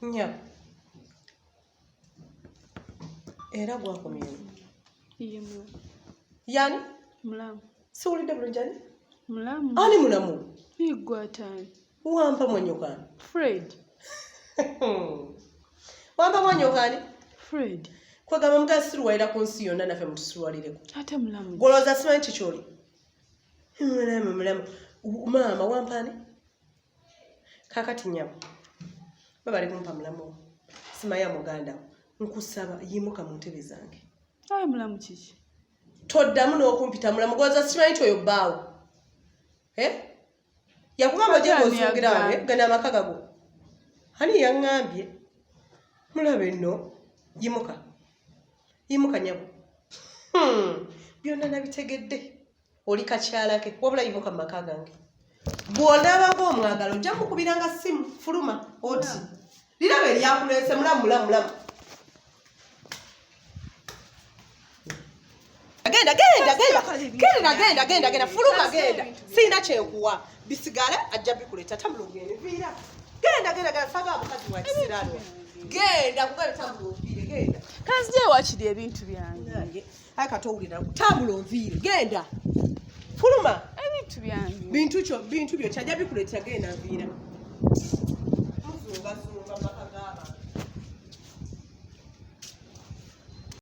Nya. Era gwakomye. Yemu. Yani? Mulamu. Siwulidde bulungi ani? Mulamu. Ani mulamu? Igwatani. Wampa mwanyoka. Fred. Wampa mwanyoka ani? Fred. Kwagamba mugasiruwaira ku nsi yonna naffe mutusiruwalireko. Ate mulamu. Goloza simanyi kikyoli. Mulamu. Maama wampa ani? Kakati nnyabo. Babali kumpa mulamu. Simaya muganda. Nkusaba yimuka mu ntebe zange. Ayi mulamu kiki? Toddamu n'okumpita mulamu. Goloza simanyi kyoyo bbaawo. Yakugamba gye ng'osungira wange gana amaka gago. Hani yaŋŋambye. Mulabe nno. Yimuka. Yimuka nyabo. Byonna nabitegedde. Oli kakyalake. Wabula yimuka mu maka gange. Bw'onaabako omwagalo ojja mukubiranga ssimu fuluma oti. Lirabe lyakuleese mulamu. Genda fuluma genda. Sina kyenkuwa. Bisigale ajja bikuleta tambula ogende viira. Genda saba omukazi wa kisirano. Genda kugale tambula oviire genda. Kanzije wakiri ebintu byange. Ayi katowulira tambula oviire genda. Fuluma ebintu byange. Bintu byo kyajja bikuleta genda viira.